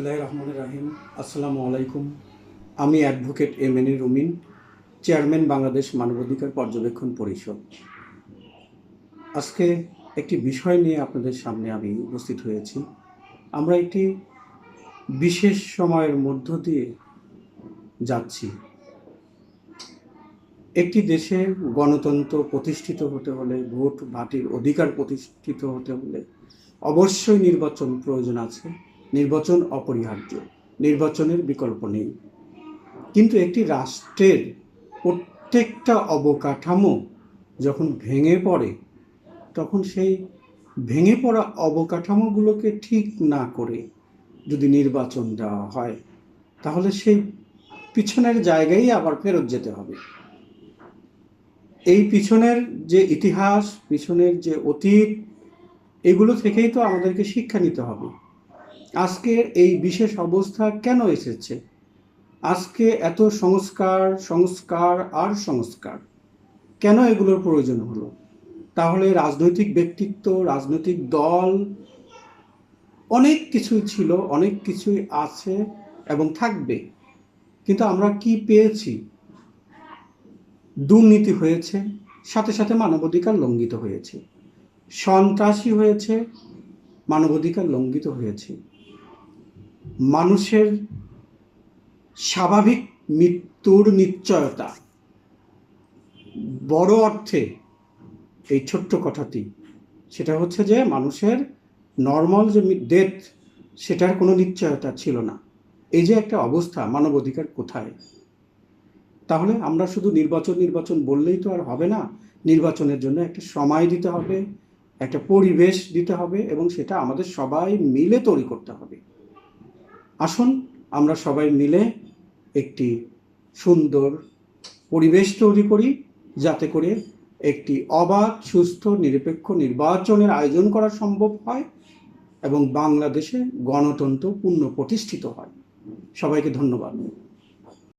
রহমানুর রাহিম। আসসালামু আলাইকুম। আমি অ্যাডভোকেট এম এন রুমিন, চেয়ারম্যান বাংলাদেশ মানবাধিকার পর্যবেক্ষণ পরিষদ। আজকে একটি বিষয় নিয়ে আপনাদের সামনে আমি উপস্থিত হয়েছি। আমরা একটি বিশেষ সময়ের মধ্য দিয়ে যাচ্ছি। একটি দেশে গণতন্ত্র প্রতিষ্ঠিত হতে হলে, ভোট ভাটির অধিকার প্রতিষ্ঠিত হতে হলে অবশ্যই নির্বাচন প্রয়োজন আছে। নির্বাচন অপরিহার্য, নির্বাচনের বিকল্প নেই। কিন্তু একটি রাষ্ট্রের প্রত্যেকটা অবকাঠামো যখন ভেঙে পড়ে, তখন সেই ভেঙে পড়া অবকাঠামোগুলোকে ঠিক না করে যদি নির্বাচন দেওয়া হয়, তাহলে সেই পিছনের জায়গায় আবার ফেরত যেতে হবে। এই পিছনের যে ইতিহাস, পিছনের যে অতীত, এগুলো থেকেই তো আমাদেরকে শিক্ষা নিতে হবে। আজকের এই বিশেষ অবস্থা কেন এসেছে? আজকে এত সংস্কার সংস্কার আর সংস্কার কেন এগুলোর প্রয়োজন হলো? তাহলে রাজনৈতিক ব্যক্তিত্ব, রাজনৈতিক দল, অনেক কিছুই ছিল, অনেক কিছুই আছে এবং থাকবে, কিন্তু আমরা কি পেয়েছি? দুর্নীতি হয়েছে, সাথে সাথে মানবাধিকার লঙ্ঘিত হয়েছে। সন্ত্রাসী হয়েছে, মানবাধিকার লঙ্ঘিত হয়েছে। মানুষের স্বাভাবিক মৃত্যুর নিশ্চয়তা, বড় অর্থে এই ছোট্ট কথাটি, সেটা হচ্ছে যে মানুষের নর্মাল যে ডেথ, সেটার কোনো নিশ্চয়তা ছিল না। এই যে একটা অবস্থা, মানবাধিকার কোথায়? তাহলে আমরা শুধু নির্বাচন নির্বাচন বললেই তো আর হবে না। নির্বাচনের জন্য একটা সময় দিতে হবে, একটা পরিবেশ দিতে হবে, এবং সেটা আমাদের সবাই মিলে তৈরি করতে হবে। আসুন আমরা সবাই মিলে একটি সুন্দর পরিবেশ তৈরি করি, যাতে করে একটি অবাধ, সুস্থ, নিরপেক্ষ নির্বাচনের আয়োজন করা সম্ভব হয় এবং বাংলাদেশে গণতন্ত্র পুনঃপ্রতিষ্ঠিত হয়। সবাইকে ধন্যবাদ।